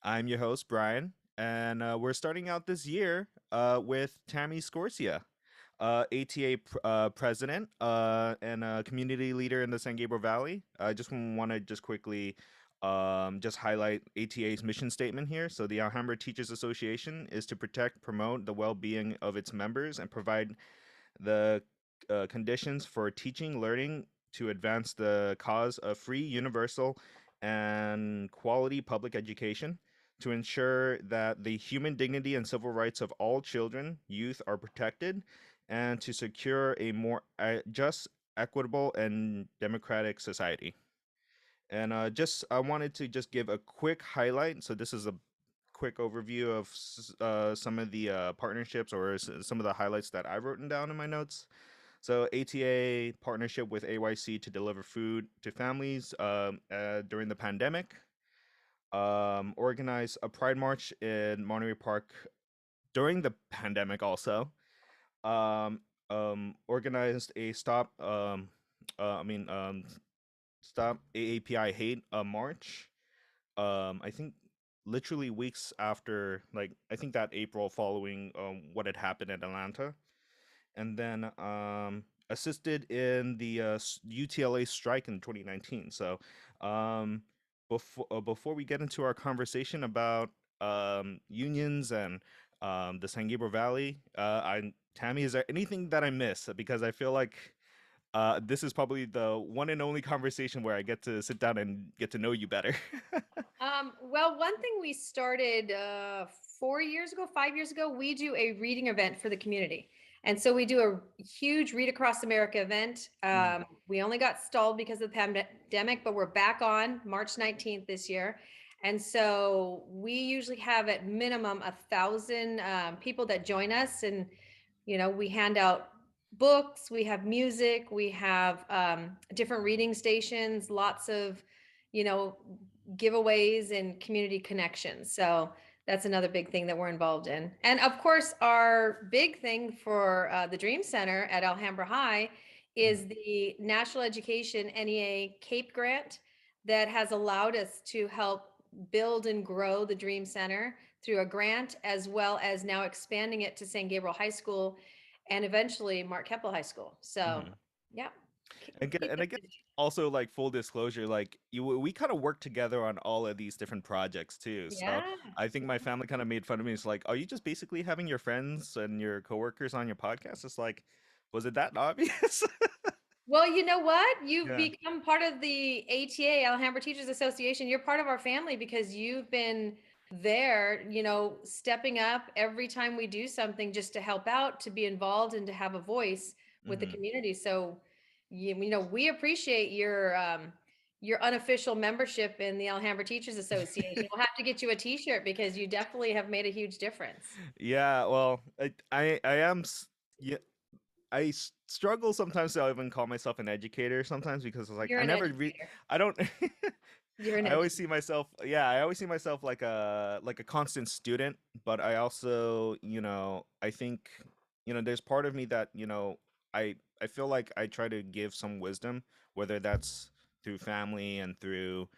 I'm your host, Bryan, and we're starting out this year with Tammy Scorcia, ATA president and a community leader in the San Gabriel Valley. I just want to just quickly just highlight ATA's mission statement here. So, the Alhambra Teachers Association is to protect, promote the well being of its members, and provide the conditions for teaching, learning to advance the cause of free, universal, and quality public education, to ensure that the human dignity and civil rights of all children, youth are protected, and to secure a more just, equitable, and democratic society. And just I wanted to just give a quick highlight. So this is a quick overview of some of the partnerships or some of the highlights that I've written down in my notes. So ATA partnership with AYC to deliver food to families during the pandemic. Organize a Pride March in Monterey Park during the pandemic also. Um, Organized a I mean, stop AAPI hate march. I think literally weeks after, like I think that April following what had happened in Atlanta, and then assisted in the UTLA strike in 2019. So before we get into our conversation about unions and the San Gabriel Valley, Tammy, is there anything that I miss? Because I feel like this is probably the one and only conversation where I get to sit down and get to know you better. Well, one thing we started 4 years ago, 5 years ago, we do a reading event for the community. And so we do a huge Read Across America event. Mm, We only got stalled because of the pandemic, but we're back on March 19th this year. And so we usually have at minimum 1,000 people that join us. And, we hand out books, we have music, we have different reading stations, lots of, you know, giveaways and community connections. So that's another big thing that we're involved in. And of course, our big thing for the Dream Center at Alhambra High mm. is the National Education NEA CAPE grant that has allowed us to help build and grow the Dream Center through a grant, as well as now expanding it to San Gabriel High School and eventually Mark Keppel High School. So, Mhm. yeah. And Keep I us guess busy. also, like, full disclosure, like we kind of work together on all of these different projects too. So Yeah. I think my family kind of made fun of me. It's like, are you just basically having your friends and your coworkers on your podcast? It's like, was it that obvious? Well, you know what? You've Yeah. become part of the ATA, Alhambra Teachers Association. You're part of our family because you've been there, stepping up every time we do something just to help out, to be involved, and to have a voice with the Hmm. community. So, we appreciate your unofficial membership in the Alhambra Teachers Association. We'll have to get you a T-shirt because you definitely have made a huge difference. Yeah. Well, I am. Yeah, struggle sometimes to even call myself an educator sometimes because it's like You're I an never re educator. I don't You're an I always educator. see myself, yeah, I always see myself like a constant student, but I also, I think, there's part of me that, I feel like I try to give some wisdom, whether that's through family and through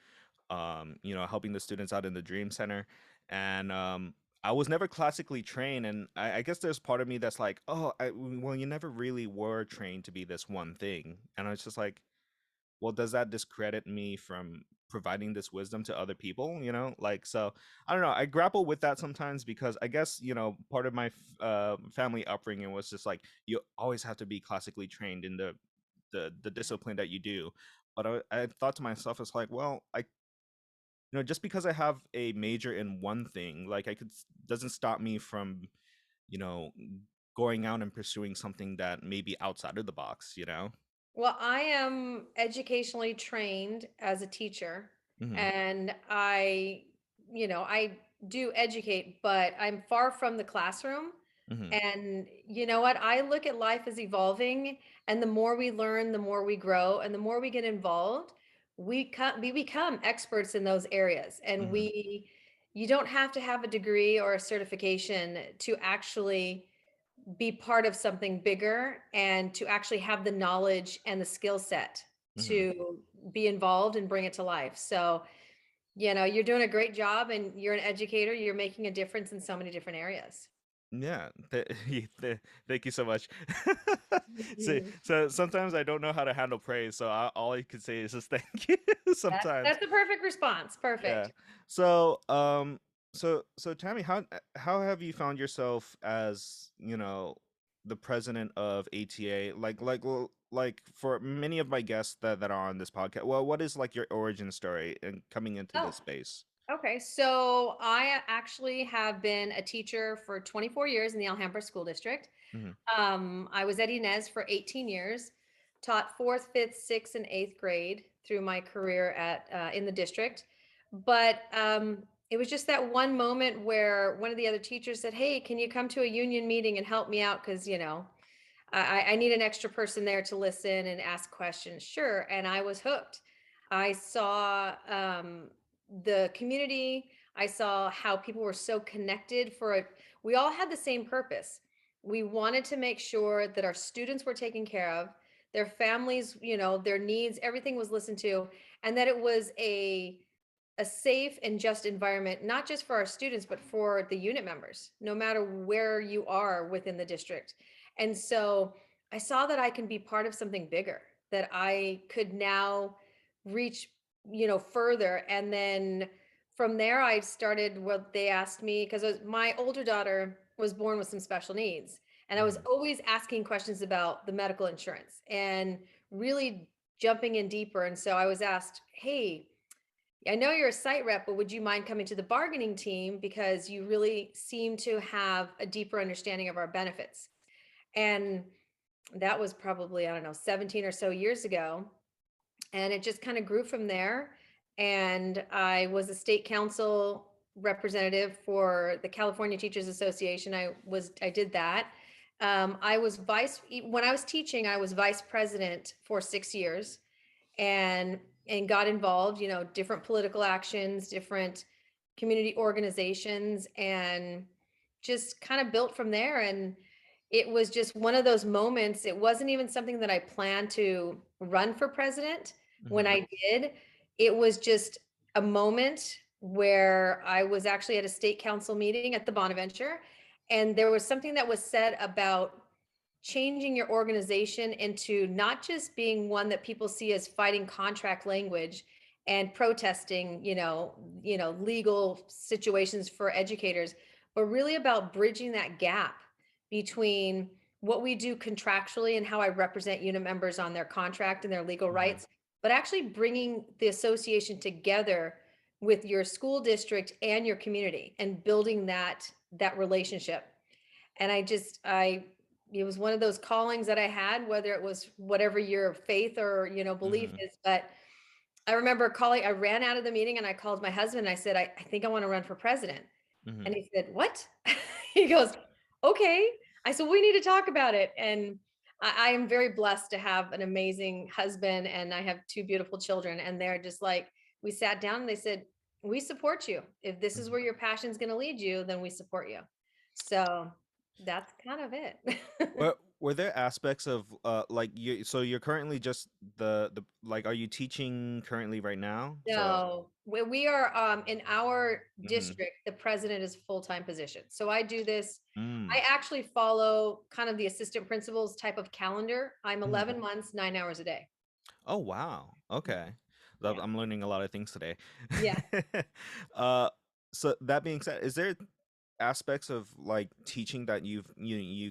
helping the students out in the Dream Center. And I was never classically trained, and I guess there's part of me that's like, oh, well, you never really were trained to be this one thing. And I was just like, well, does that discredit me from providing this wisdom to other people? Like, so I don't know. I grapple with that sometimes because I guess, part of my family upbringing was just like, you always have to be classically trained in the discipline that you do. But I thought to myself, it's like, well, just because I have a major in one thing, like doesn't stop me from, you know, going out and pursuing something that may be outside of the box. Well, I am educationally trained as a teacher, Hmm. and I do educate, but I'm far from the classroom. Hmm. And you know what? I look at life as evolving, and the more we learn, the more we grow, and the more we get involved, we become experts in those areas. And Hmm. you don't have to have a degree or a certification to actually be part of something bigger and to actually have the knowledge and the skill set Hmm. to be involved and bring it to life. So You're doing a great job and you're an educator. You're making a difference in so many different areas. Yeah, thank you so much. So, Mhm. so sometimes I don't know how to handle praise, so all I could say is just thank you sometimes. That's a perfect response. Yeah. Perfect. So, so Tammy, how have you found yourself as, the president of ATA? Like for many of my guests that are on this podcast, well, what is like your origin story and coming into Oh, this space? okay. So I actually have been a teacher for 24 years in the Alhambra School District. Mm-hmm. I was at Inez for 18 years, taught fourth, fifth, sixth, and eighth grade through my career at in the district. But it was just that one moment where one of the other teachers said, "Hey, can you come to a union meeting and help me out? Because I need an extra person there to listen and ask questions." Sure. And I was hooked. I saw the community. I saw how people were so connected we all had the same purpose. We wanted to make sure that our students were taken care of, their families, their needs, everything was listened to, and that it was a safe and just environment, not just for our students, but for the unit members, no matter where you are within the district. And so I saw that I can be part of something bigger, that I could now reach, further. And then from there, I started what they asked me because my older daughter was born with some special needs. And I was Mm-hmm. always asking questions about the medical insurance and really jumping in deeper. And so I was asked, "Hey, I know you're a site rep, but would you mind coming to the bargaining team because you really seem to have a deeper understanding of our benefits?" And that was probably, I don't know, 17 or so years ago. And it just kind of grew from there. And I was a state council representative for the California Teachers Association. I did that. I was when I was teaching, I was vice president for 6 years, and got involved, different political actions, different community organizations, and just kind of built from there. And it was just one of those moments. It wasn't even something that I planned to run for president. When Mm-hmm. I did, it was just a moment where I was actually at a state council meeting at the Bonaventure, and there was something that was said about changing your organization into not just being one that people see as fighting contract language and protesting, legal situations for educators, but really about bridging that gap between what we do contractually and how I represent unit members on their contract and their legal Mm-hmm. rights, but actually bringing the association together with your school district and your community and building that relationship. And I it was one of those callings that I had, whether it was whatever your faith or belief Mm-hmm. is. But I remember calling, I ran out of the meeting and I called my husband and I said, I think I want to run for president. Mm-hmm. And he said, "What?" He goes, "Okay." I said, "We need to talk about it." And I am very blessed to have an amazing husband, and I have two beautiful children. And they're just like, we sat down and they said, "We support you. If this is Mm-hmm. where your passion is going to lead you, then we support you." So that's kind of it. Were there aspects of like so you're currently just the like, are you teaching currently right now? So No, we are in our mm-hmm. district, the president is a full-time position. So I do this. Mm. I actually follow kind of the assistant principal's type of calendar. I'm Mhm. 11 months, 9 hours a day. Oh wow. Okay. Yeah. I'm learning a lot of things today. Yeah. uh so that being said, is there aspects of like teaching that you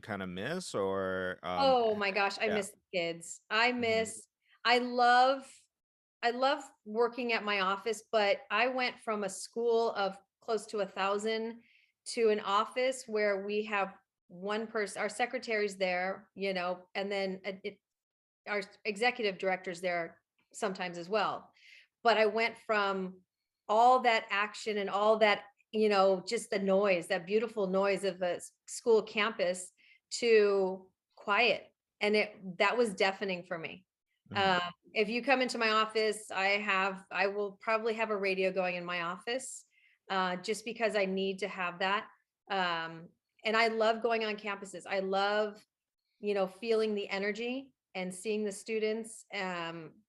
kind of miss or Oh my gosh, I yeah. miss the kids. Mhm. I love I love working at my office, but I went from a school of close to 1,000 to an office where we have one person, our secretary's there, and then our executive director's there sometimes as well. But I went from all that action and all that, just the noise, that beautiful noise of a school campus, to quiet. And that was deafening for me. Mhm. Um, if you come into my office, I will probably have a radio going in my office, just because I need to have that. Um, and I love going on campuses. I love, feeling the energy and seeing the students,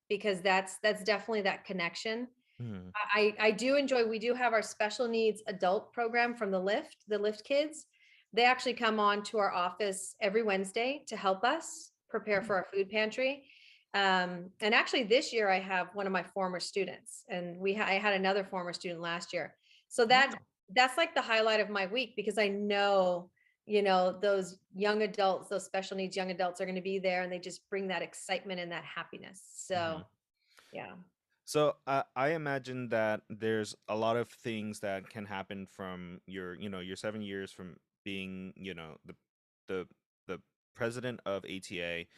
because that's definitely that connection. Mhm. I do enjoy, we do have our special needs adult program from the Lift kids. They actually come on to our office every Wednesday to help us prepare Mm. for our food pantry. And actually this year I have one of my former students, and I had another former student last year. So Oh. that's like the highlight of my week, because I know, those young adults, those special needs young adults are going to be there, and they just bring that excitement and that happiness. So, Mhm. yeah. So I imagine that there's a lot of things that can happen from your 7 years from being, the the president of ATA,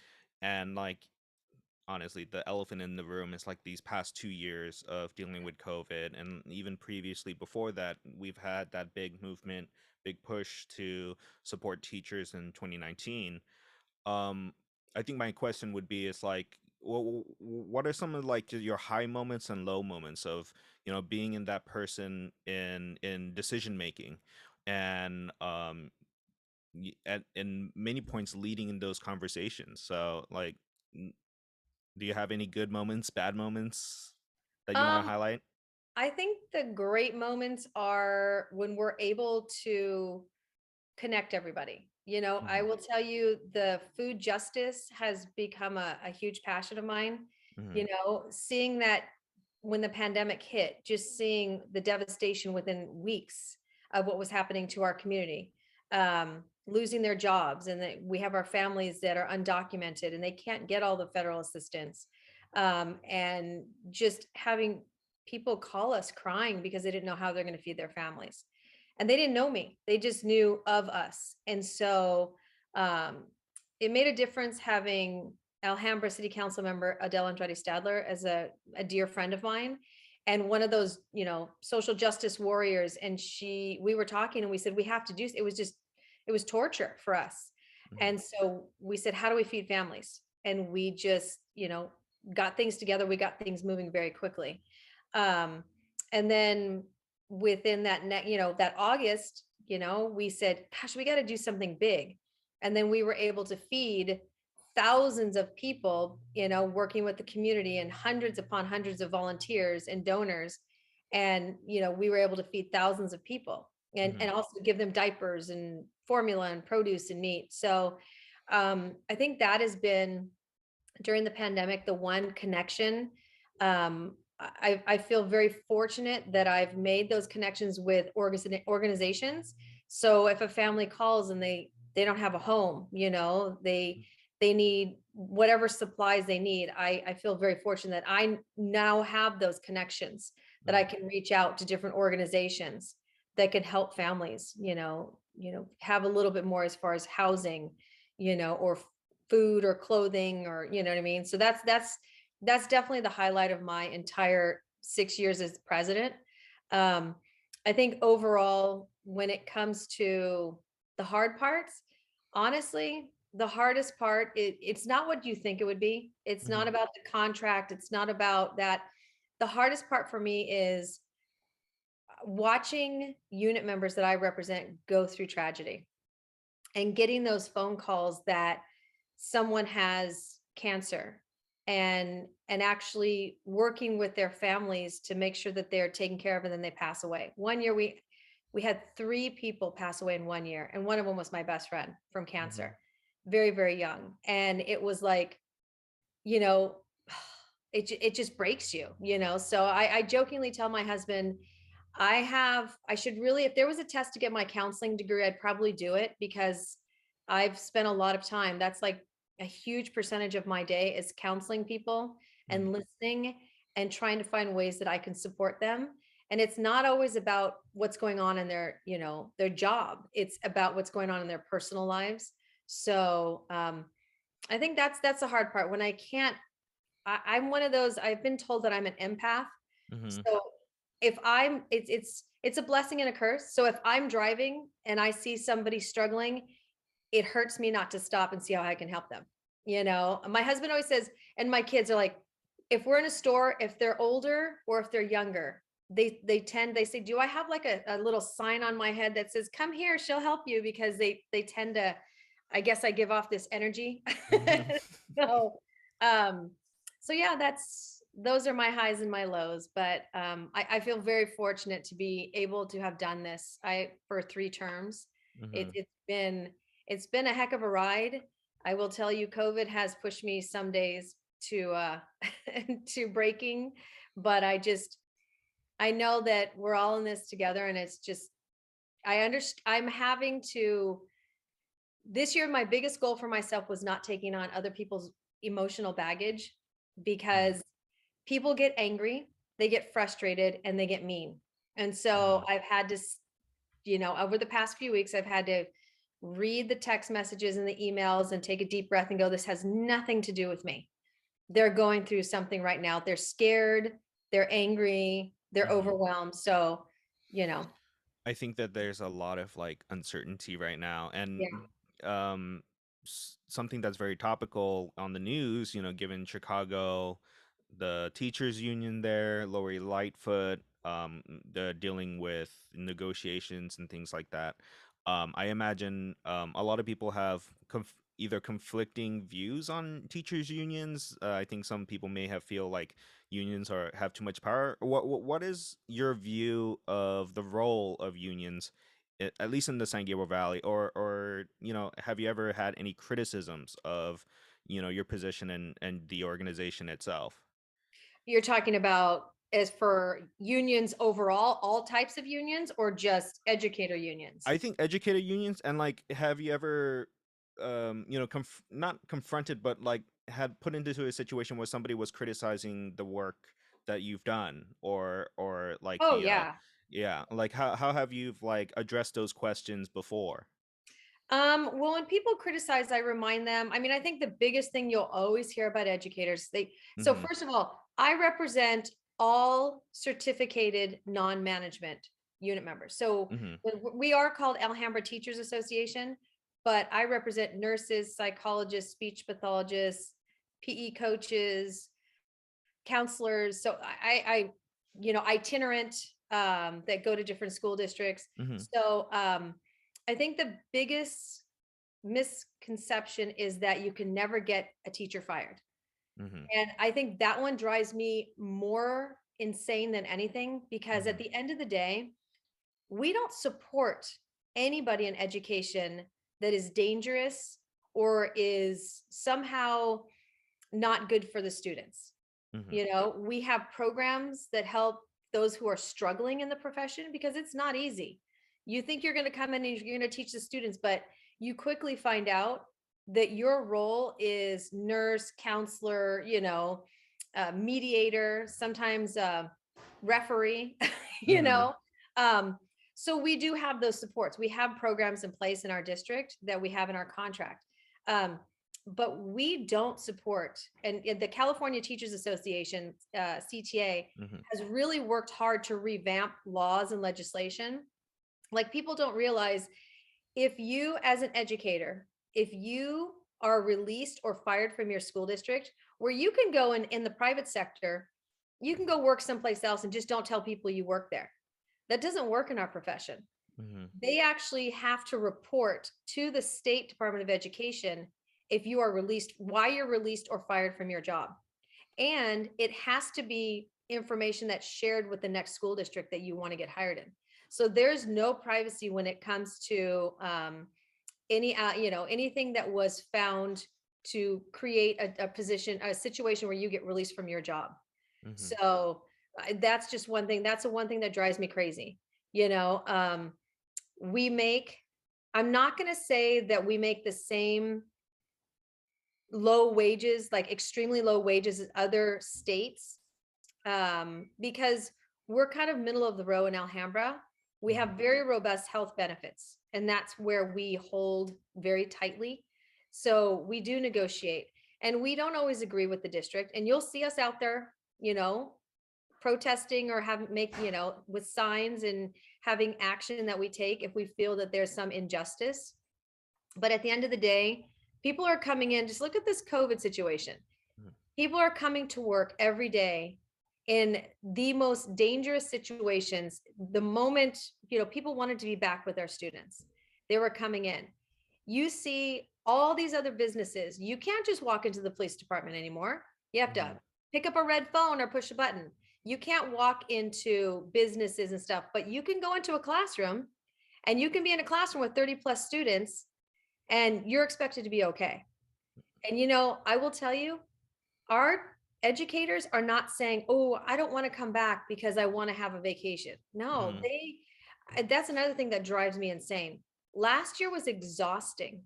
and like honestly, the elephant in the room is like these past 2 years of dealing with COVID, and even previously before that, we've had that big movement, big push to support teachers in 2019. um I think my question would be is like, what are some of like your high moments and low moments of being in that person in decision making, and at in many points leading in those conversations. So like, n- do you have any good moments, bad moments that you want to Um, highlight? I think the great moments are when we're able to connect everybody. I Hmm. will tell you, the food justice has become a huge passion of mine. Hmm. Seeing that when the pandemic hit, just seeing the devastation within weeks of what was happening to our community, losing their jobs, and that we have our families that are undocumented and they can't get all the federal assistance, and just having people call us crying because they didn't know how they're going to feed their families, and they didn't know me, they just knew of us. And so, um, it made a difference having Alhambra City Council member Adele Andrade Stadler as a dear friend of mine, and one of those, social justice warriors. And we were talking and we said, we have to do, it was torture for us. Hmm. And so we said, how do we feed families? And we just, got things together. We got things moving very quickly. Um, and then within that August, we said, gosh, we got to do something big. And then we were able to feed thousands of people, working with the community, and hundreds upon hundreds of volunteers and donors. And, we were able to feed thousands of people, and Hmm. also give them diapers and formula and produce and meat. So, I think that has been, during the pandemic, the one connection. I feel very fortunate that I've made those connections with organizations. So if a family calls and they don't have a home, they need whatever supplies they need, I feel very fortunate that I now have those connections, that I can reach out to different organizations that can help families, have a little bit more as far as housing, or food or clothing, or you know what I mean? So that's definitely the highlight of my entire 6 years as president. Um, I think overall, when it comes to the hard parts, honestly, the hardest part, it's not what you think it would be. It's Hmm. not about the contract. It's not about that. The hardest part for me is watching unit members that I represent go through tragedy, and getting those phone calls that someone has cancer, and actually working with their families to make sure that they're taken care of, and then they pass away. One year we had 3 people pass away in one year, and one of them was my best friend from Hmm. cancer, very, very young. And it was like, you know, it just breaks you, So I jokingly tell my husband, I should really, if there was a test to get my counseling degree, I'd probably do it, because I've spent a lot of time. That's like a huge percentage of my day is counseling people Hmm. and listening and trying to find ways that I can support them. And it's not always about what's going on in their job. It's about what's going on in their personal lives. So, I think that's the hard part when I can't. I'm one of those. I've been told that I'm an empath. Hmm. So if I'm, it's a blessing and a curse. So if I'm driving and I see somebody struggling, it hurts me not to stop and see how I can help them. My husband always says, and my kids are like, if we're in a store, if they're older or if they're younger, they say, do I have like a little sign on my head that says, come here, she'll help you, because they tend to, I guess I give off this energy. Hmm. So, um, so yeah, those are my highs and my lows, but I feel very fortunate to be able to have done this for 3 terms. Hmm. It's been a heck of a ride. I will tell you, COVID has pushed me some days to to breaking, but I know that we're all in this together, and it's just I understand. I'm having to this year. My biggest goal for myself was not taking on other people's emotional baggage, Hmm. because people get angry, they get frustrated, and they get mean. And so Hmm. I've had to, over the past few weeks, I've had to read the text messages and the emails and take a deep breath and go, this has nothing to do with me. They're going through something right now. They're scared, they're angry, they're Hmm. overwhelmed. So, you know, I think that there's a lot of like uncertainty right now, and yeah. um, something that's very topical on the news. Given Chicago, the teachers union there, Lori Lightfoot, the dealing with negotiations and things like that. I imagine a lot of people have either conflicting views on teachers unions. I think some people may feel like unions have too much power. What is your view of the role of unions, at least in the San Gabriel Valley, or have you ever had any criticisms of your position and the organization itself? You're talking about as for unions overall, all types of unions, or just educator unions? I think educator unions, and like, have you ever not confronted, but like had put into a situation where somebody was criticizing the work that you've done, or like Oh, the yeah. yeah, like how have you like addressed those questions before? Well, when people criticize, I remind them. I mean, I think the biggest thing you'll always hear about educators, so Mm-hmm. first of all, I represent all certificated non-management unit members. So Mm-hmm. we are called Alhambra Teachers Association, but I represent nurses, psychologists, speech pathologists, PE coaches, counselors. So itinerant, that go to different school districts. Mm-hmm. So I think the biggest misconception is that you can never get a teacher fired. Mm-hmm. And I think that one drives me more insane than anything, because Mm-hmm. at the end of the day, we don't support anybody in education that is dangerous or is somehow not good for the students. Mm-hmm. We have programs that help those who are struggling in the profession, because it's not easy. You think you're going to come in and you're going to teach the students, but you quickly find out that your role is nurse, counselor, mediator, sometimes referee, you Mm-hmm. know. Um, so we do have those supports. We have programs in place in our district that we have in our contract. Um, but we don't support, and the California Teachers Association, CTA, Mm-hmm. has really worked hard to revamp laws and legislation. Like, people don't realize, if you as an educator, if you are released or fired from your school district, where you can go in the private sector, you can go work someplace else and just don't tell people you work there. That doesn't work in our profession. Mm-hmm. They actually have to report to the state Department of Education if you are released, why you're released or fired from your job. And it has to be information that's shared with the next school district that you want to get hired in. So there's no privacy when it comes to anything that was found to create a position, a situation where you get released from your job. Mm-hmm. So that's just one thing. That's the one thing that drives me crazy. You know, we make, I'm not going to say that we make the same low wages, like extremely low wages as other states, because we're kind of middle of the row in Alhambra. We have Mm-hmm. very robust health benefits, and that's where we hold very tightly. So we do negotiate, and we don't always agree with the district. And you'll see us out there, protesting, or with signs, and having action that we take if we feel that there's some injustice. But at the end of the day, people are coming in. Just look at this COVID situation. People are coming to work every day in the most dangerous situations. The moment, people wanted to be back with their students, they were coming in. You see all these other businesses. You can't just walk into the police department anymore. You have Mm-hmm. to pick up a red phone or push a button. You can't walk into businesses and stuff, but you can go into a classroom and you can be in a classroom with 30 plus students and you're expected to be okay. And I will tell you, our educators are not saying, "Oh, I don't want to come back because I want to have a vacation." No, Mhm. that's another thing that drives me insane. Last year was exhausting.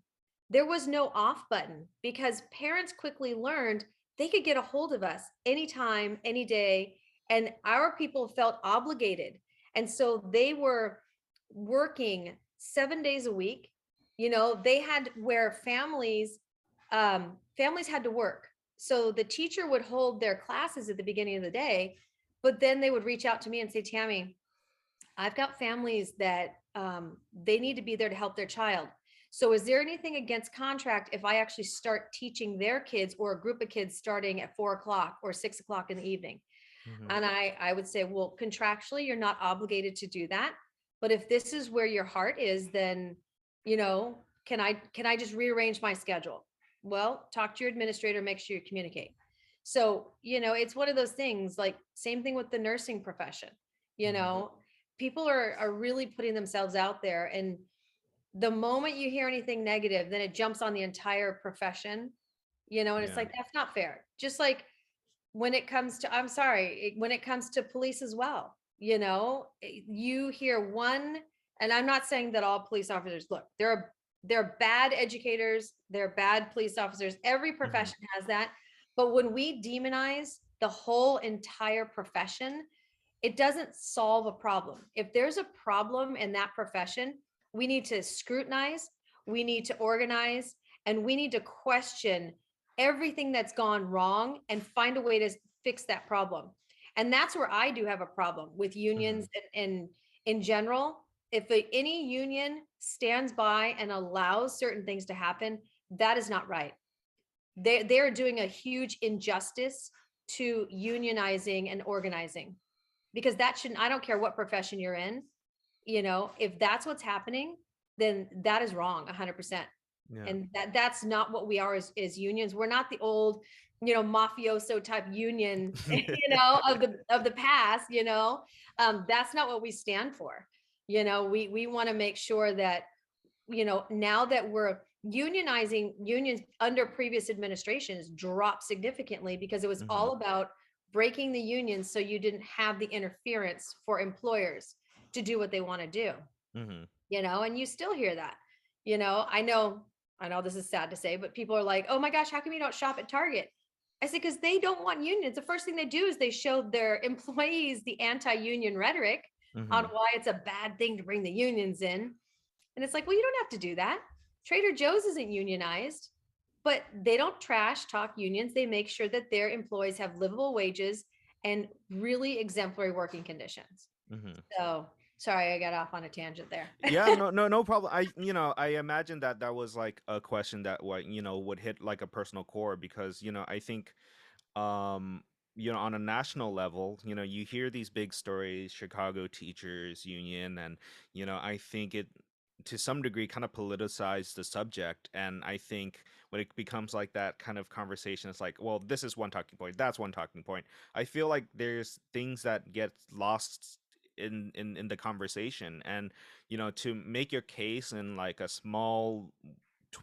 There was no off button because parents quickly learned they could get a hold of us anytime, any day, and our people felt obligated. And so they were working 7 days a week. They had where families had to work. So the teacher would hold their classes at the beginning of the day, but then they would reach out to me and say, Tammy, I've got families that they need to be there to help their child. So is there anything against contract if I actually start teaching their kids or a group of kids starting at 4 o'clock or 6 o'clock in the evening? Mhm. And I would say, well, contractually, you're not obligated to do that. But if this is where your heart is, then, can I just rearrange my schedule? Well, talk to your administrator, make sure you communicate. So, it's one of those things, like same thing with the nursing profession. You Mhm. know, people are really putting themselves out there. And the moment you hear anything negative, then it jumps on the entire profession, and it's Yeah. like, that's not fair. Just like when it comes to, I'm sorry, when it comes to police as well, you hear one, and I'm not saying that all police officers, look, they're bad educators, they're bad police officers. Every Mhm. profession has that. But when we demonize the whole entire profession, it doesn't solve a problem. If there's a problem in that profession, we need to scrutinize, we need to organize, and we need to question everything that's gone wrong and find a way to fix that problem. And that's where I do have a problem with unions Mhm. and in general. If any union stands by and allows certain things to happen, that is not right. They're doing a huge injustice to unionizing and organizing, because that shouldn't, I don't care what profession you're in, if that's what's happening, then that is wrong 100%. Yeah. And that's not what we are as unions. We're not the old, mafioso type union, of the past, that's not what we stand for. We want to make sure that, now that we're unionizing, unions under previous administrations dropped significantly because it was Mhm. all about breaking the unions so you didn't have the interference for employers to do what they want to do, Mhm. and you still hear that. I know this is sad to say, but people are like, oh my gosh, how come you don't shop at Target? I said, because they don't want unions. The first thing they do is they show their employees the anti-union rhetoric on Mhm. why it's a bad thing to bring the unions in. And it's like, well, you don't have to do that. Trader Joe's isn't unionized, but they don't trash talk unions. They make sure that their employees have livable wages and really exemplary working conditions. Mhm. So sorry, I got off on a tangent there. Yeah, no problem. I imagine that that was like a question that would hit like a personal core because, I think um on a national level, you hear these big stories, Chicago Teachers Union, and I think it to some degree kind of politicized the subject. And I think when it becomes like that kind of conversation, it's like, well, this is one talking point, that's one talking point. I feel like there's things that get lost in the conversation. And to make your case in like a small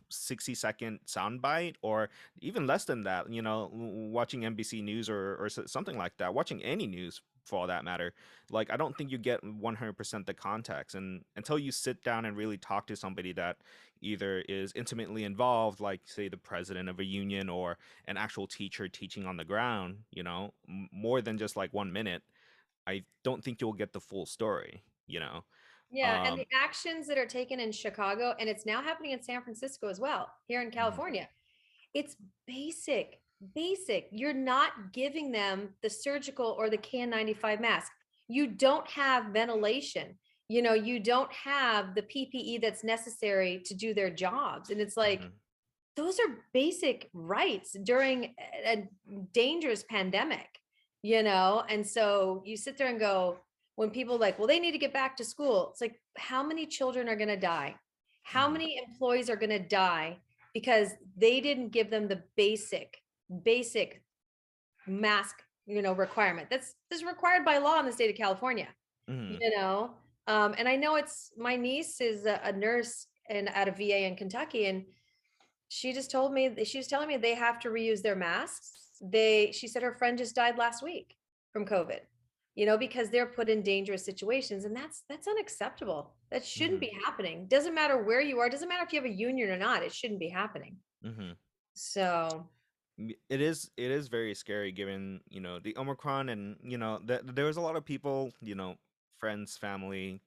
60-second soundbite, or even less than that, watching NBC News or something like that, watching any news for all that matter, like I don't think you get 100% the context. And until you sit down and really talk to somebody that either is intimately involved, like say the president of a union or an actual teacher teaching on the ground, more than just like 1 minute, I don't think you'll get the full story. Yeah, and um the actions that are taken in Chicago, and it's now happening in San Francisco as well, here in mhm, California. It's basic, basic. You're not giving them the surgical or the KN95 mask. You don't have ventilation. You don't have the PPE that's necessary to do their jobs. And it's like, mhm, those are basic rights during a dangerous pandemic, And so you sit there and go, when people like, well, they need to get back to school. It's like, how many children are going to die? How mhm, many employees are going to die because they didn't give them the basic mask, requirement. That's required by law in the state of California, Hmm. you know. And I know it's my niece is a nurse and at a VA in Kentucky, and she just told me she was telling me they have to reuse their masks. She said her friend just died last week from COVID, because they're put in dangerous situations, and that's unacceptable. That shouldn't Hmm. be happening. Doesn't matter where you are, doesn't matter if you have a union or not, it shouldn't be happening. Hmm. So, It is very scary given, the Omicron, and that there was a lot of people, friends, family,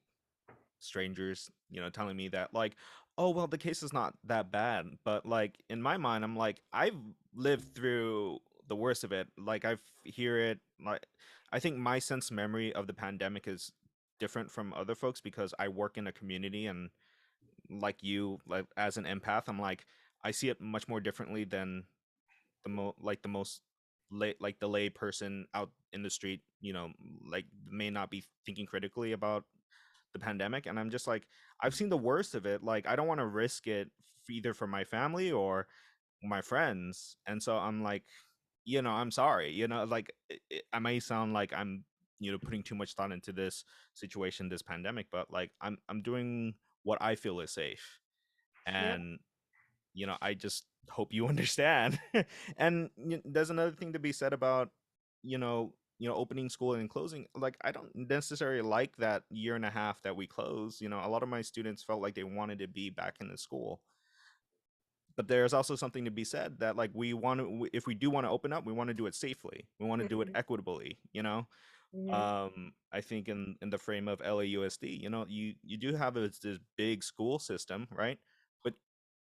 strangers, telling me that, like, oh well, the case is not that bad. But like in my mind, I'm like, I've lived through the worst of it. Like I've hear it, like I think my sense memory of the pandemic is different from other folks because I work in a community, and like you, like as an empath, I'm like, I see it much more differently than the most like the lay person out in the street, like may not be thinking critically about the pandemic. And I'm just like, I've seen the worst of it. Like I don't want to risk it either for my family or my friends. And so I'm like, I'm sorry, like I may sound like I'm putting too much thought into this situation, this pandemic, but like I'm doing what I feel is safe. yeah. And I just hope you understand. And there's another thing to be said about opening school and closing. Like I don't necessarily like that year and a half that we close. A lot of my students felt like they wanted to be back in the school. But there's also something to be said that, like, we want to, if we do want to open up, we want to do it safely, we want to do it Mhm, equitably. mhm. I think in the frame of LAUSD, you do have this big school system, right? But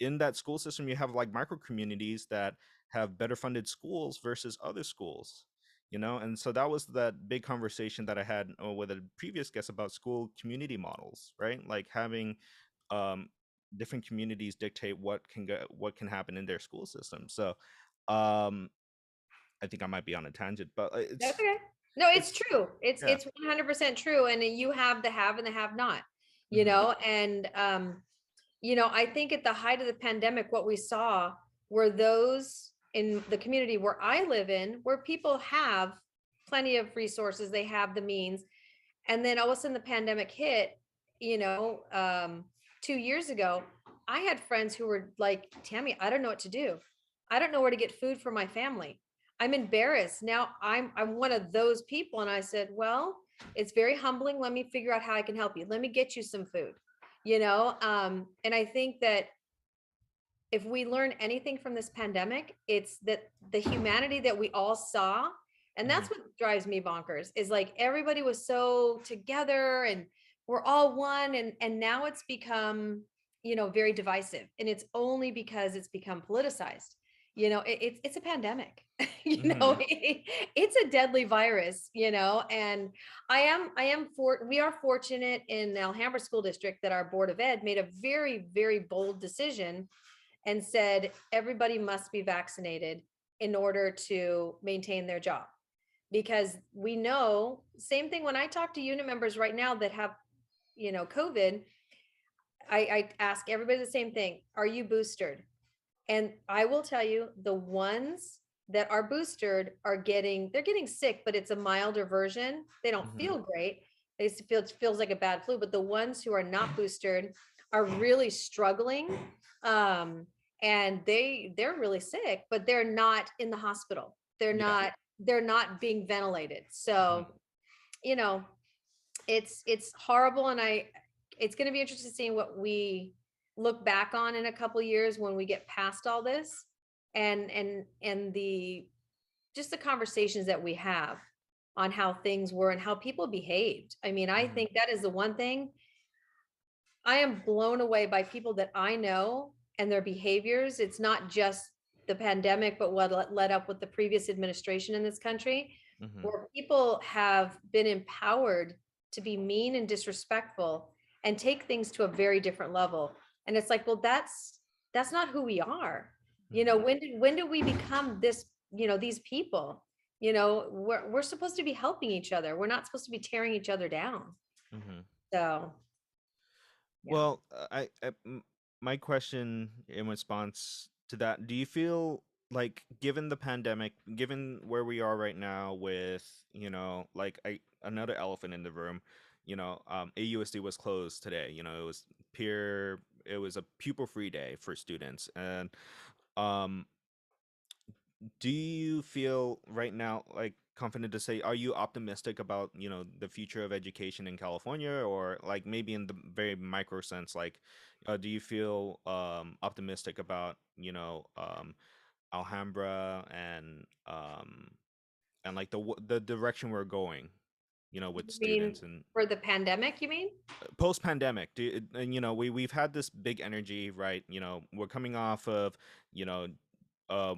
in that school system, you have like micro communities that have better funded schools versus other schools. And so that was that big conversation that I had with a previous guest about school community models, right? Like having um, different communities dictate what can happen in their school system. So um, I think I might be on a tangent, but That's okay. No, it's it's true. It's yeah. it's 100% true, and you have the have and the have not, Hmm. and I think at the height of the pandemic, what we saw were those in the community where I live in, where people have plenty of resources, they have the means, and then all of a sudden the pandemic hit, you know, um, 2 years ago, I had friends who were like, Tammy, I don't know what to do. I don't know where to get food for my family. I'm embarrassed. Now I'm one of those people. And I said, well, it's very humbling. Let me figure out how I can help you. Let me get you some food. And I think that if we learn anything from this pandemic, it's that the humanity that we all saw, and Hmm. that's what drives me bonkers, is like everybody was so together and we're all one, and now it's become, very divisive, and it's only because it's become politicized. It's a pandemic. Hmm. It's a deadly virus, and we are fortunate in the Alhambra School District that our Board of Ed made a very, very bold decision and said everybody must be vaccinated in order to maintain their job. Because we know, same thing when I talk to unit members right now that have, COVID, I ask everybody the same thing. Are you boosted? And I will tell you, the ones that are boosted they're getting sick, but it's a milder version. They don't Hmm. feel great. It feels like a bad flu, but the ones who are not boosted are really struggling. Um, and they're really sick, but they're not in the hospital. Yeah. They're not being ventilated. Hmm. So, you know, it's horrible, and it's going to be interesting seeing what we look back on in a couple years when we get past all this, and the just the conversations that we have on how things were and how people behaved. I mean, I Hmm. think that is the one thing I am blown away by people that I know and their behaviors. It's not just the pandemic, but what led up with the previous administration in this country, Hmm. where people have been empowered to be mean and disrespectful and take things to a very different level. And it's like, well, that's not who we are. Hmm. When did we become this, these people? We're supposed to be helping each other. We're not supposed to be tearing each other down. Hmm. So, yeah. Well, my question in response to that: do you feel like given the pandemic, given where we are right now with, like another elephant in the room, AUSD was closed today. It was a pupil free day for students. And um do you feel right now like confident to say, are you optimistic about, the future of education in California, or like maybe in the very micro sense, like do you feel optimistic about, Alhambra and like the direction we're going, with You mean students and for the pandemic, you mean? post pandemic? And we've had this big energy, right? We're coming off of, you know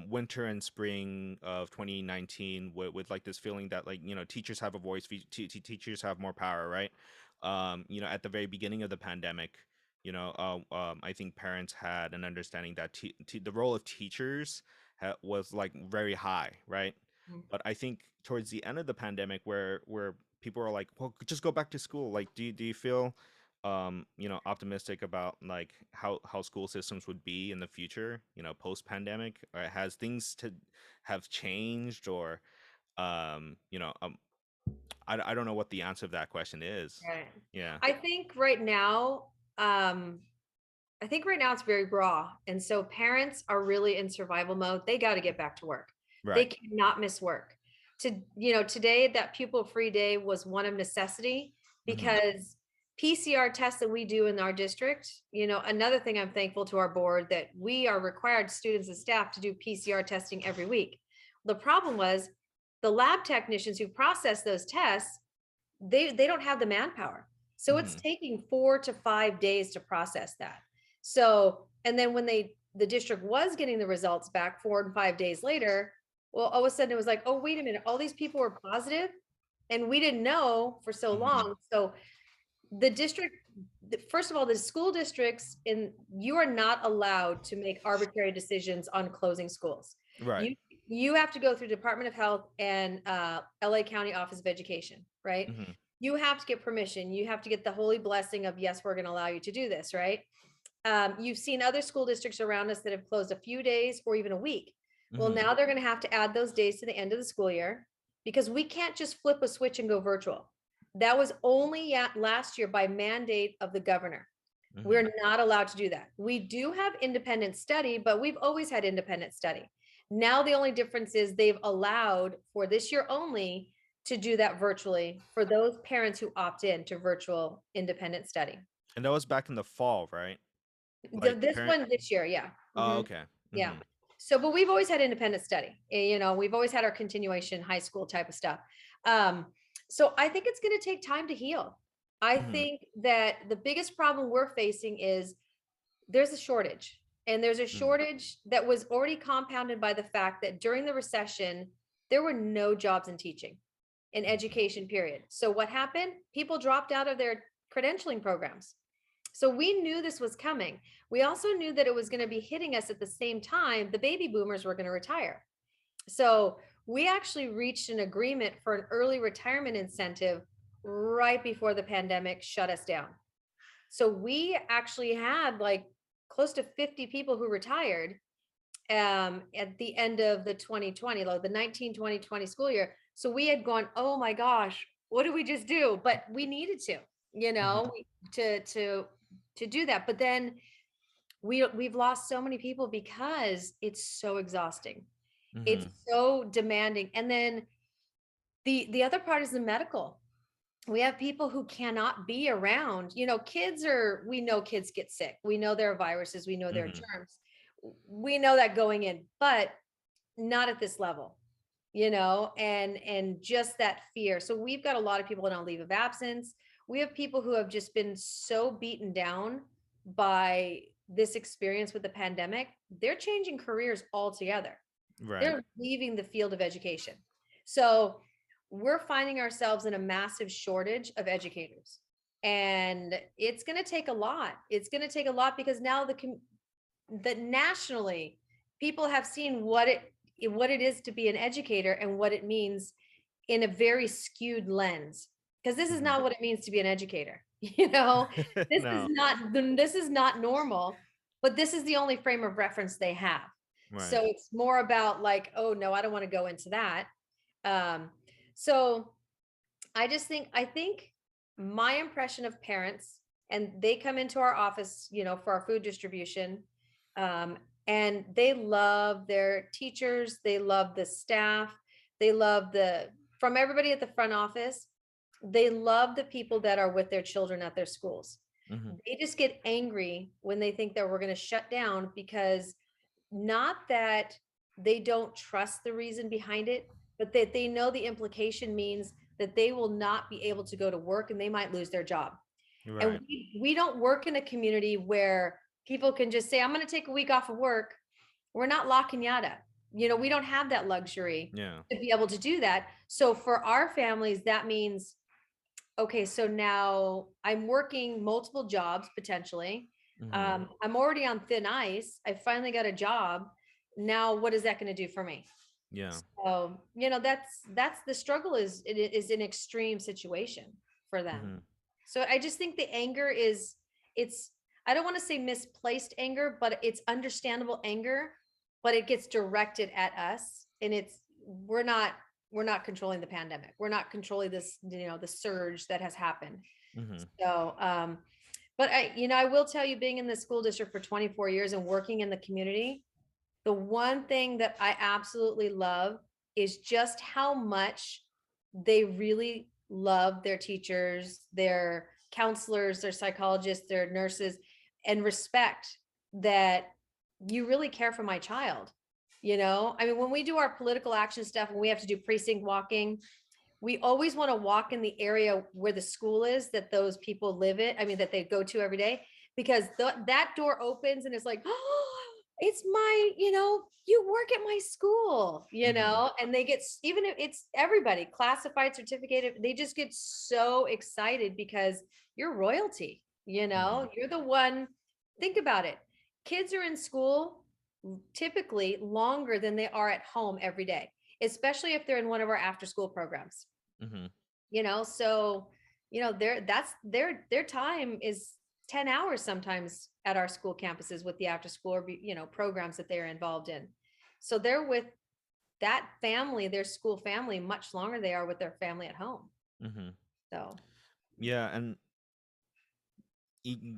winter and spring of 2019 with like this feeling that, like, teachers have a voice, teachers have more power, right? At the very beginning of the pandemic, I think parents had an understanding that the role of teachers was like very high, right? Mhm. But I think towards the end of the pandemic, where people are like, well, just go back to school. Like, do you feel optimistic about like how school systems would be in the future, post pandemic? Or has things to have changed, or um you know um I don't know what the answer of that question is. Right. Yeah. I think right now, um, I think right now it's very raw. And so parents are really in survival mode. They got to get back to work. They Right. cannot miss work. Today that pupil free day was one of necessity Hmm. because PCR tests that we do in our district, another thing I'm thankful to our board that we are required students and staff to do PCR testing every week. The problem was the lab technicians who process those tests, they don't have the manpower. So it's Hmm. taking 4 to 5 days to process that. So, and then when the district was getting the results back 4 and 5 days later, well, all of a sudden it was like, oh, wait a minute, all these people were positive and we didn't know for so Hmm. long. So the district, first of all, the school districts you are not allowed to make arbitrary decisions on closing schools. Right. You have to go through Department of Health and LA County Office of Education, right? Hmm. You have to get permission. You have to get the holy blessing of, yes, we're going to allow you to do this, right? You've seen other school districts around us that have closed a few days or even a week. Well, Hmm. now they're going to have to add those days to the end of the school year because we can't just flip a switch and go virtual. That was only last year by mandate of the governor. Hmm. We're not allowed to do that. We do have independent study, but we've always had independent study. Now, the only difference is they've allowed for this year only to do that virtually for those parents who opt in to virtual independent study. And that was back in the fall, right? Like This parent. one this year, yeah. Oh, Mhm. okay. Yeah. Hmm. So, but we've always had independent study. We've always had our continuation high school type of stuff. Um, so I think it's going to take time to heal. I Hmm. think that the biggest problem we're facing is there's a shortage. And there's a Hmm. shortage that was already compounded by the fact that during the recession, there were no jobs in teaching, in Hmm. education, period. So what happened? People dropped out of their credentialing programs. So we knew this was coming. We also knew that it was going to be hitting us at the same time the baby boomers were going to retire. So we actually reached an agreement for an early retirement incentive right before the pandemic shut us down. So we actually had like close to 50 people who retired at the end of the 2020, like the 19-2020 school year. So we had gone, oh my gosh, what did we just do? But we needed to, you Hmm. know, to do that. But then we've lost so many people because it's so exhausting. It's Hmm. so demanding. And then the other part is the medical. We have people who cannot be around. We know kids get sick. We know there are viruses, we know there are Hmm. germs. We know that going in, but not at this level, and just that fear. So we've got a lot of people on leave of absence. We have people who have just been so beaten down by this experience with the pandemic. They're changing careers altogether. Right. They're leaving the field of education. So we're finding ourselves in a massive shortage of educators. And it's going to take a lot. It's going to take a lot because now that nationally people have seen what it is to be an educator and what it means in a very skewed lens, because this is Hmm. not what it means to be an educator. This is No. not this is not normal, but this is the only frame of reference they have. Right. So it's more about like, oh no, I don't want to go into that. Um, so I think my impression of parents, and they come into our office, for our food distribution, um, and they love their teachers, they love the staff, they love from everybody at the front office, they love the people that are with their children at their schools. Mhm. They just get angry when they think that we're going to shut down because not that they don't trust the reason behind it, but that they know the implication means that they will not be able to go to work and they might lose their job. And Right. we don't work in a community where people can just say, I'm going to take a week off of work. We're not La Cañada. We don't have that luxury Yeah. to be able to do that. So for our families, that means, okay, so now I'm working multiple jobs potentially. Mhm. I'm already on thin ice. I finally got a job. Now, what is that going to do for me? Yeah. So, that's the struggle is an extreme situation for them. Mhm. So I just think the anger it's I don't want to say misplaced anger, but it's understandable anger, but it gets directed at us, and we're not we're not controlling the pandemic. We're not controlling this, the surge that has happened. Mhm. So, but I will tell you, being in the school district for 24 years and working in the community, the one thing that I absolutely love is just how much they really love their teachers, their counselors, their psychologists, their nurses, and respect that you really care for my child. I mean, when we do our political action stuff and we have to do precinct walking, we always want to walk in the area where the school is that those people live in. I mean, that they go to every day, because that door opens and it's like, oh, it's my, you work at my school, Mhm. and they get, even if it's everybody classified, certificated, they just get so excited because you're royalty, Mhm. you're the one. Think about it. Kids are in school typically longer than they are at home every day, especially if they're in one of our after school programs. Mhm. So their time is 10 hours sometimes at our school campuses with the after school, or programs that they're involved in. So they're with that family, their school family, much longer they are with their family at home. Mhm. So Yeah, and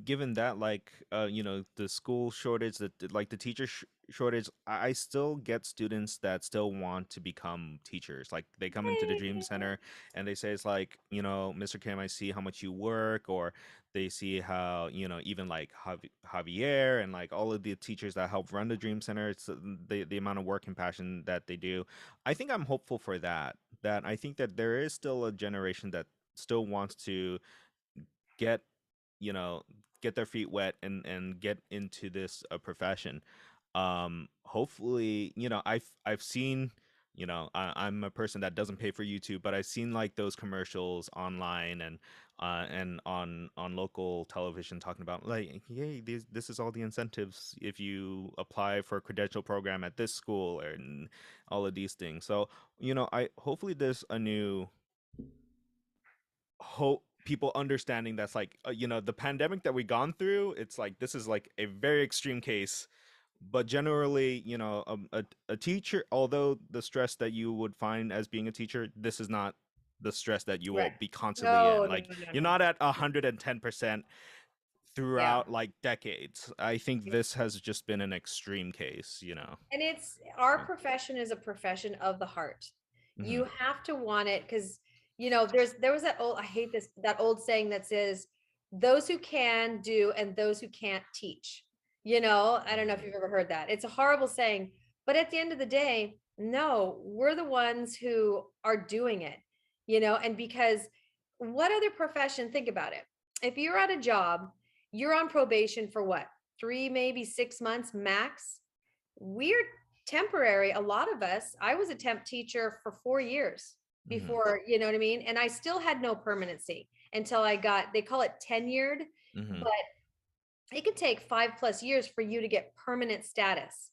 given that, like, the school shortage, like the teacher shortage, I still get students that still want to become teachers. Like, they come into the dream center and they say, it's like, Mr. Kim, I see how much you work. Or they see how, even like Javier and like all of the teachers that help run the dream center, it's the amount of work and passion that they do. I think I'm hopeful for that I think that there is still a generation that still wants to get, you know get their feet wet and get into this profession. Hopefully, I've seen, I'm a person that doesn't pay for YouTube, but I've seen like those commercials online and on local television, talking about like, hey, this is all the incentives if you apply for a credential program at this school, and all of these things. So, I hopefully there's a new hope, people understanding that's like, the pandemic that we gone through, it's like this is like a very extreme case. But generally, a teacher, although the stress that you would find as being a teacher, this is not the stress that you will right. be constantly No, in. no, Like, no, no, you're no. not at 110% Yeah. throughout like decades. I think this has just been an extreme case. And it's our profession is a profession of the heart. Hmm. You have to want it because there was that old, I hate this, that old saying that says, those who can do and those who can't teach. I don't know if you've ever heard that. It's a horrible saying, but at the end of the day, no, we're the ones who are doing it, and because what other profession, think about it. If you're at a job, you're on probation for what? 3, maybe 6 months max. We're temporary. A lot of us, I was a temp teacher for 4 years Hmm. before, you know what I mean? And I still had no permanency until I got, they call it tenured, Hmm. but it could take 5+ years for you to get permanent status.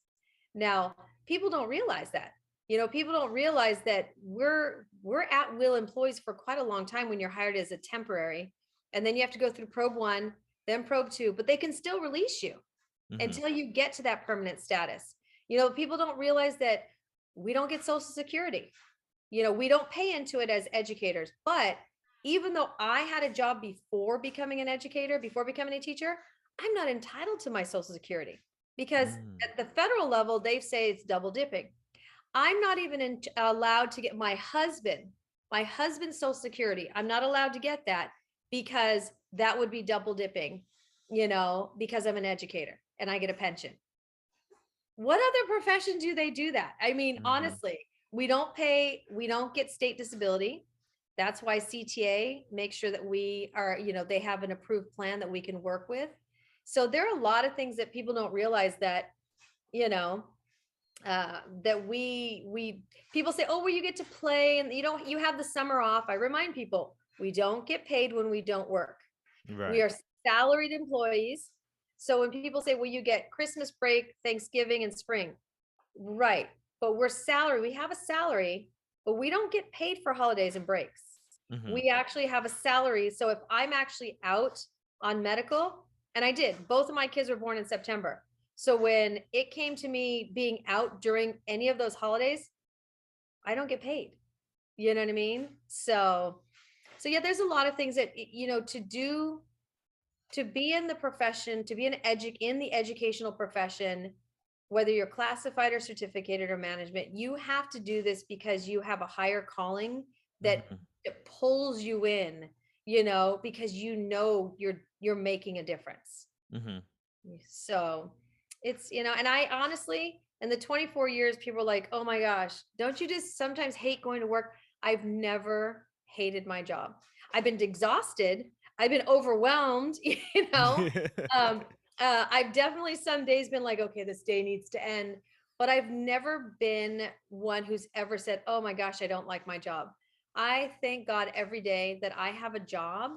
Now, people don't realize that. People don't realize that we're at will employees for quite a long time when you're hired as a temporary. And then you have to go through probe 1, then probe 2, but they can still release you Hmm. until you get to that permanent status. People don't realize that we don't get Social Security. We don't pay into it as educators. But even though I had a job before becoming an educator, before becoming a teacher, I'm not entitled to my Social Security because Mm. at the federal level, they say it's double dipping. I'm not even allowed to get my husband's Social Security. I'm not allowed to get that because that would be double dipping, because I'm an educator and I get a pension. What other profession do they do that? I mean, Mhm. honestly, we don't get state disability. That's why CTA makes sure that we are, they have an approved plan that we can work with. So there are a lot of things that people don't realize that, you know, that we people say, oh, well, you get to play and you have the summer off. I remind people, we don't get paid when we don't work. We Right. are salaried employees. So when people say, well, you get Christmas break, Thanksgiving, and spring, right? But we're salary. We have a salary, but we don't get paid for holidays and breaks. Mhm. We actually have a salary. So if I'm actually out on medical, and I did, both of my kids were born in September. So when it came to me being out during any of those holidays, I don't get paid. You know what I mean? So yeah, there's a lot of things that to be in the profession, to be in the educational profession, whether you're classified or certificated or management, you have to do this because you have a higher calling that Mhm. pulls you in, because you're making a difference. Mhm. So and I honestly, in the 24 years, people are like, oh my gosh, don't you just sometimes hate going to work? I've never hated my job. I've been exhausted. I've been overwhelmed, Um, I've definitely some days been like, okay, this day needs to end. But I've never been one who's ever said, oh my gosh, I don't like my job. I thank God every day that I have a job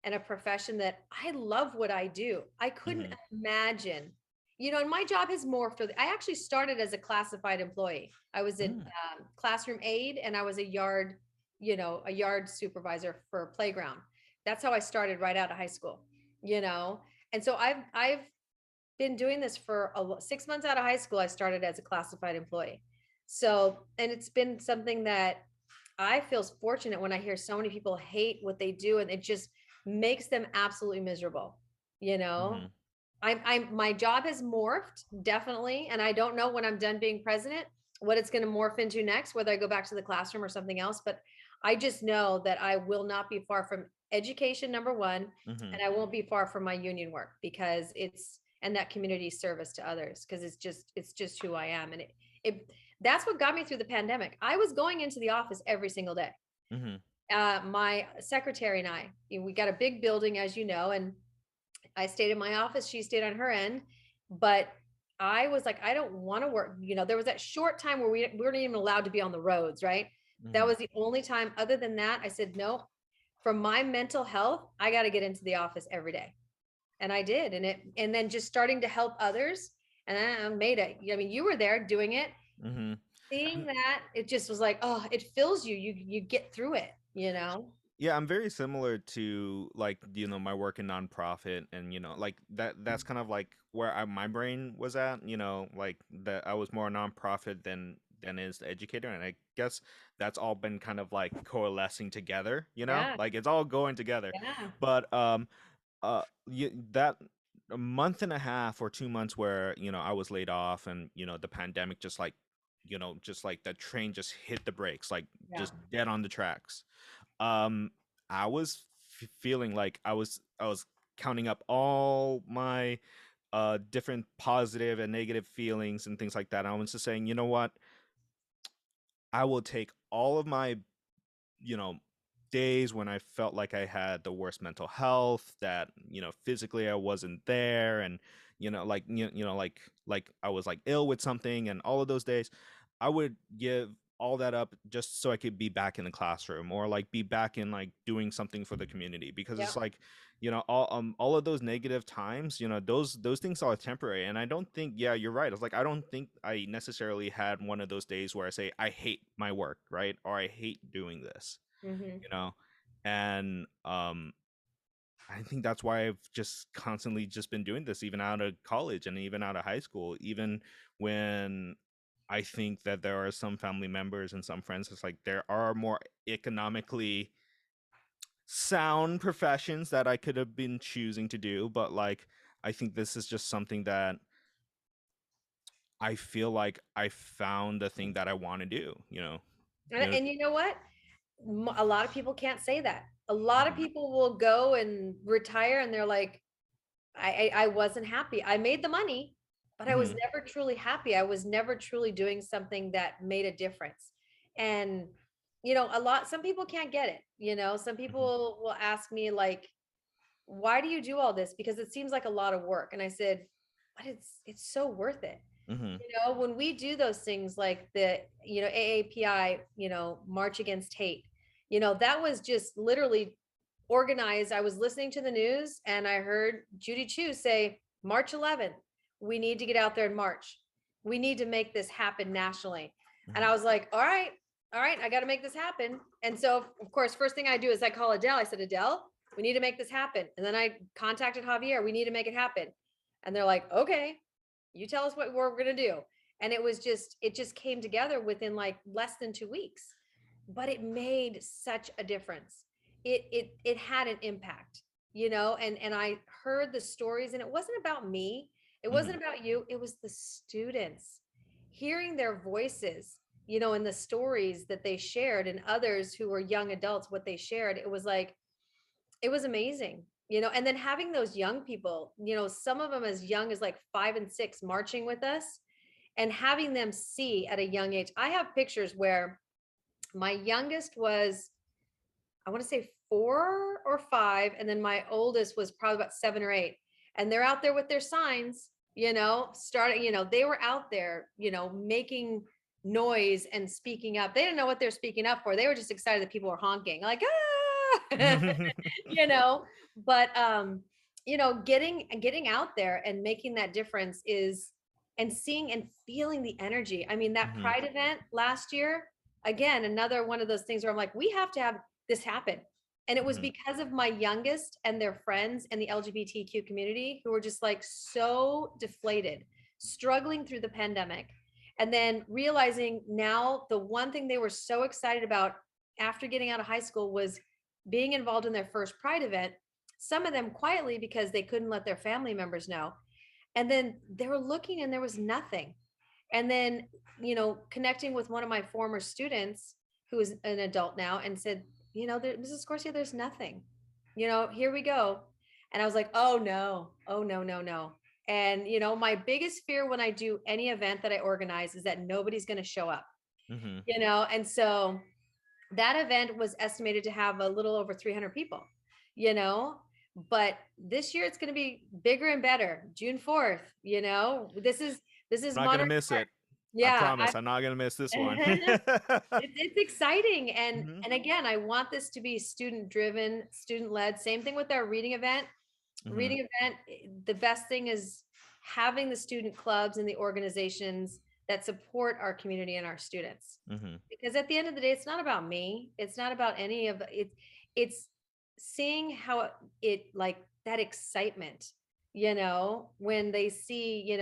and a profession that I love what I do. I couldn't Mhm. imagine, and my job has morphed. I actually started as a classified employee. I was in Mm. classroom aide and I was a yard supervisor for a playground. That's how I started right out of high school, you know? And so I've been doing this for 6 months out of high school. I started as a classified employee. So, and it's been something that I feel fortunate when I hear so many people hate what they do and it just makes them absolutely miserable. You know, Mhm. my job has morphed definitely. And I don't know when I'm done being president, what it's going to morph into next, whether I go back to the classroom or something else. But I just know that I will not be far from education, number one, Mhm. and I won't be far from my union work because and that community service to others because it's just who I am. And it that's what got me through the pandemic. I was going into the office every single day. Mhm. My secretary and I, we got a big building, as you know, and I stayed in my office. She stayed on her end, but I was like, I don't want to work. There was that short time where we weren't even allowed to be on the roads, right? That Mhm. was the only time. Other than that, I said, no, for my mental health, I got to get into the office every day. And I did. And then just starting to help others. And I made it. I mean, you were there doing it. Mhm. Seeing I'm that, it just was like, oh, it fills you. You get through it. Yeah, I'm very similar to like my work in nonprofit, and like that's kind of like where my brain was at. Like that I was more nonprofit than is the educator, and I guess that's all been kind of like coalescing together. Yeah. Like it's all going together. Yeah. But that a month and a half or 2 months where I was laid off, and the pandemic just like just like the train just hit the brakes, like Yeah. just dead on the tracks. um I was feeling like I was counting up all my different positive and negative feelings and things like that. I was just saying, you know what, I will take all of my you know days when I felt like I had the worst mental health, that physically I wasn't there, and like like I was like ill with something, and all of those days I would give all that up just so I could be back in the classroom, or like be back in like doing something for the community, because Yeah. it's like all of those negative times, those things are temporary. And I don't think, yeah, you're right. It's like I don't think I necessarily had one of those days where I say I hate my work, right? Or I hate doing this, Hmm. you know and I think that's why I've just constantly just been doing this, even out of college and even out of high school, even when I think that there are some family members and some friends, it's like there are more economically sound professions that I could have been choosing to do, but like I think this is just something that I feel like I found the thing that I want to do, you know. And, You know. and you know what? A lot of people can't say that. A lot of Mhm. people will go and retire and they're like, I wasn't happy. I made the money, but I was Mhm. never truly happy. I was never truly doing something that made a difference. And some people can't get it. Some Mhm. people will ask me like, why do you do all this? Because it seems like a lot of work. And I said, but it's so worth it. Mhm. When we do those things like the, AAPI, March Against Hate, that was just literally organized. I was listening to the news and I heard Judy Chu say, March 11th, we need to get out there in March. We need to make this happen nationally. And I Mhm. was like, all right, I got to make this happen. And so, of course, first thing I do is I call Adele. I said, Adele, we need to make this happen. And then I contacted Javier. We need to make it happen. And they're like, okay, you tell us what we're going to do. And it just came together within like less than 2 weeks, but it made such a difference. It had an impact, and I heard the stories, and it wasn't about me. It wasn't Mhm. about you. It was the students hearing their voices, and the stories that they shared, and others who were young adults, what they shared. It was like, it was amazing, and then having those young people, some of them as young as like 5 and 6 marching with us, and having them see at a young age. I have pictures where my youngest was, I want to say 4 or 5, and then my oldest was probably about 7 or 8. And they're out there with their signs, starting, they were out there, making noise and speaking up. They didn't know what they're speaking up for. They were just excited that people were honking, like, ah, you know, but getting out there and making that difference is, and seeing and feeling the energy. I mean, that Mhm. Pride event last year, again, another one of those things where I'm like, we have to have this happen. And it was Mhm. because of my youngest and their friends and the LGBTQ community who were just like so deflated, struggling through the pandemic. And then realizing now the one thing they were so excited about after getting out of high school was being involved in their first Pride event, some of them quietly because they couldn't let their family members know. And then they were looking and there was nothing. And then, connecting with one of my former students who is an adult now and said, Mrs. Scorsia, there's nothing, here we go. And I was like, oh no, oh no, no, no. And, my biggest fear when I do any event that I organize is that nobody's going to show up, Mhm. and so that event was estimated to have a little over 300 people, you know, but this year it's going to be bigger and better. June 4th, this is I'm not gonna Monterey miss Park. it. I Yeah, promise. I'm not gonna miss this one. it's exciting. and Mhm. and again, I want this to be student driven, student led. Same thing with our reading event. Mhm. The best thing is having the student clubs and the organizations that support our community and our students, Mhm. because at the end of the day, it's not about me. It's not about any of it. It's seeing how it, like, that excitement, when they see,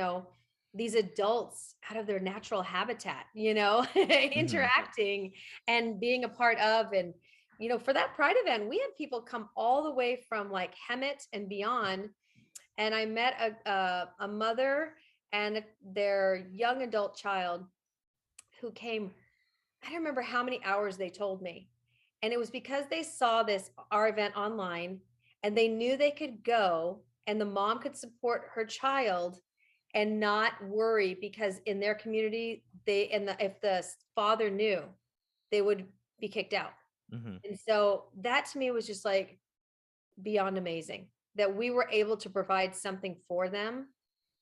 these adults out of their natural habitat, Mhm. interacting and being a part of. And for that Pride event, we had people come all the way from like Hemet and beyond. And I met a mother and their young adult child who came, I don't remember how many hours they told me. And it was because they saw our event online, and they knew they could go and the mom could support her child and not worry, because in their community, if the father knew, they would be kicked out. Mhm. And so that to me was just like beyond amazing, that we were able to provide something for them,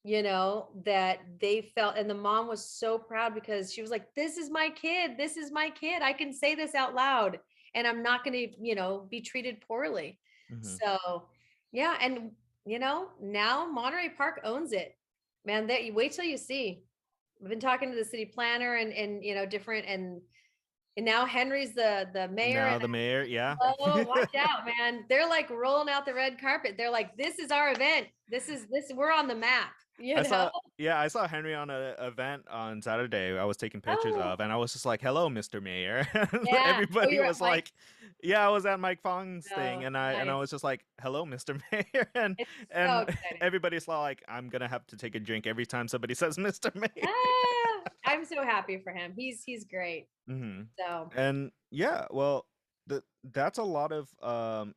that they felt. And the mom was so proud because she was like, this is my kid. This is my kid. I can say this out loud and I'm not going to, be treated poorly. Mhm. So, yeah. And, now Monterey Park owns it, man. That you wait till you see. We've been talking to the city planner and different, and And now Henry's the mayor. Now And the mayor, yeah. oh, watch out, man. They're like rolling out the red carpet. They're like, this is our event. We're on the map, I you know? saw, yeah, I saw Henry on an event on Saturday. I was taking pictures Oh, of, and I was just like, "Hello, Mr. Mayor." And yeah. Oh, everybody you're at was Mike. like, "Yeah, I was at Mike Fong's thing," Oh, and I nice. was just like, "Hello, Mr. Mayor," and It's so and exciting. everybody's like, "I'm gonna have to take a drink every time somebody says Mr. Mayor." Ah, I'm so happy for him. He's great. Hmm. So, And yeah, well, that's a lot of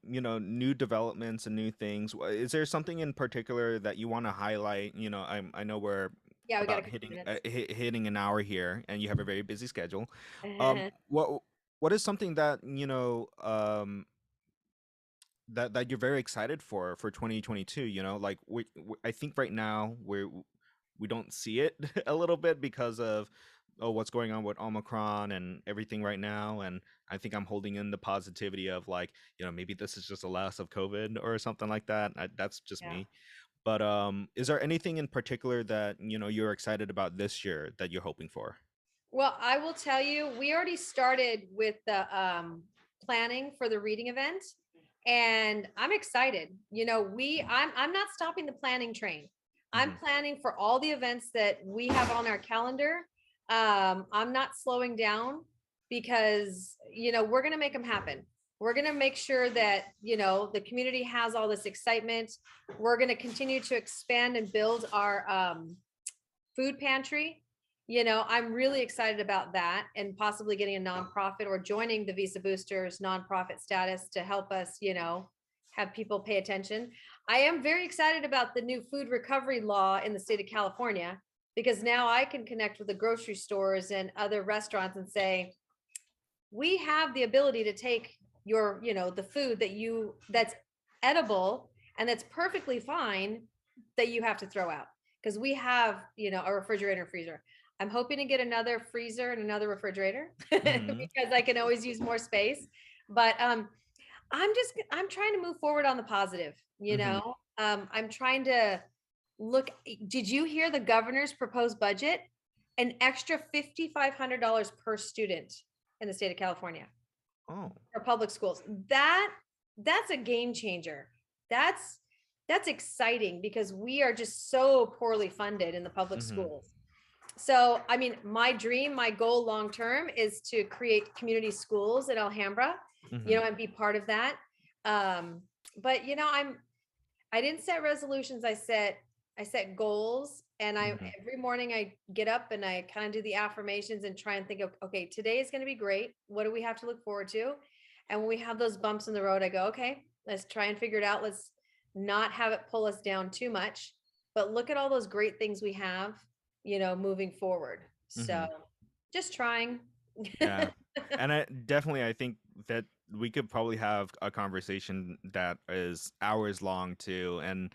new developments and new things. Is there something in particular that you want to highlight? I know we're yeah, we got a about couple hitting minutes. hitting an hour here, and you have a very busy schedule. What is something that that you're very excited for 2022? Like I think right now we don't see it a little bit because of what's going on with Omicron and everything right now. And I think I'm holding in the positivity of like, maybe this is just a last of COVID or something like that. That's just Yeah. me. But is there anything in particular that you're excited about this year that you're hoping for? Well, I will tell you, we already started with the planning for the reading event, and I'm excited. I'm not stopping the planning train. I'm Hmm. planning for all the events that we have on our calendar. I'm not slowing down because we're going to make them happen. We're going to make sure that the community has all this excitement. We're going to continue to expand and build our food pantry. I'm really excited about that and possibly getting a nonprofit or joining the Visa Boosters nonprofit status to help us, have people pay attention. I am very excited about the new food recovery law in the state of California because now I can connect with the grocery stores and other restaurants and say, we have the ability to take the food that's edible and that's perfectly fine that you have to throw out because we have a refrigerator and freezer. I'm hoping to get another freezer and another refrigerator Hmm. because I can always use more space. But I'm trying to move forward on the positive. Hmm. I'm trying to look. Did you hear the governor's proposed budget? An extra $5,500 per student in the state of California Oh. for public schools. That's a game changer. That's that's exciting because we are just so poorly funded in the public Hmm. schools. So, I mean, my dream, my goal long term is to create community schools in Alhambra, Hmm. and be part of that. But I didn't set resolutions. I set goals, and I Hmm. every morning I get up and I kind of do the affirmations and try and think of, okay, today is going to be great. What do we have to look forward to? And when we have those bumps in the road, I go, okay, let's try and figure it out. Let's not have it pull us down too much, but look at all those great things we have, moving forward. So Hmm. just trying. Yeah. And I think that we could probably have a conversation that is hours long too. And,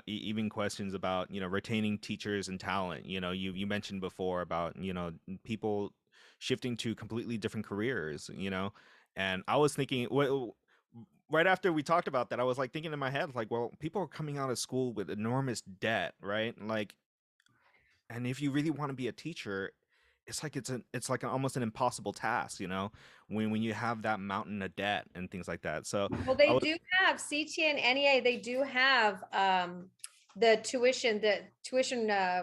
even questions about, retaining teachers and talent. You mentioned before about, people shifting to completely different careers, and I was thinking, right after we talked about that, I was like thinking in my head, like, well, people are coming out of school with enormous debt, right? Like, and if you really want to be a teacher, it's like almost an impossible task, when you have that mountain of debt and things like that. So Well, I they was, do have CT and NEA. They do have the tuition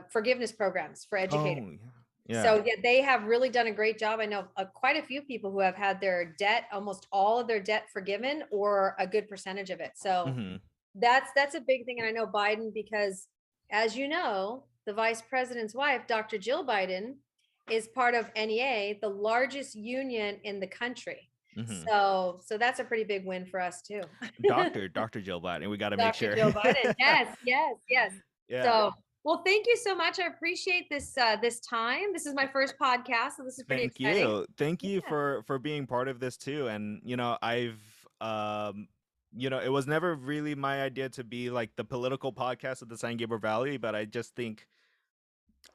forgiveness programs for educators. oh yeah, yeah. So yeah, they have really done a great job. I know quite a few people who have had their debt, almost all of their debt forgiven, or a good percentage of it. So Hmm. that's a big thing. And I know Biden, because as you know, the vice president's wife, Dr. Jill Biden, is part of NEA, the largest union in the country. Hmm. So that's a pretty big win for us too. Dr. Jill Biden, we got to make Dr. sure. Jill Biden. Yes, yes, yes. Yeah. So, well, thank you so much. I appreciate this time. This is my first podcast, so this is pretty exciting. Thank you Yeah. for being part of this too. And I've it was never really my idea to be like the political podcast of the San Gabriel Valley, but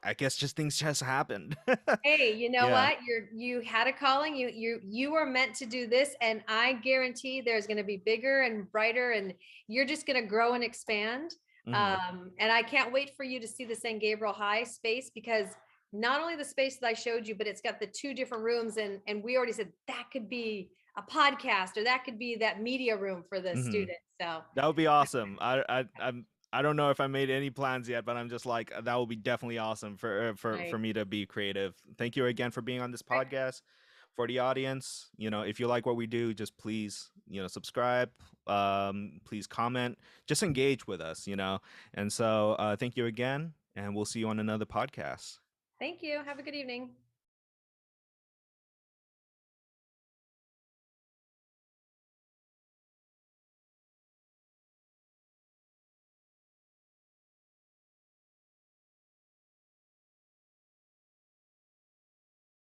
I guess just things just happened. Hey, you know Yeah. what? You had a calling. You were meant to do this, and I guarantee there's going to be bigger and brighter, and you're just going to grow and expand. Hmm. And I can't wait for you to see the San Gabriel High space because not only the space that I showed you, but it's got the two different rooms, and we already said that could be a podcast or that could be that media room for the Hmm. students. So That would be awesome. I don't know if I made any plans yet, but I'm just like that would be definitely awesome for I me to be creative. Thank you again for being on this right. podcast. For the audience, if you like what we do, just please, subscribe. Please comment. Just engage with us. And so, thank you again, and we'll see you on another podcast. Thank you. Have a good evening.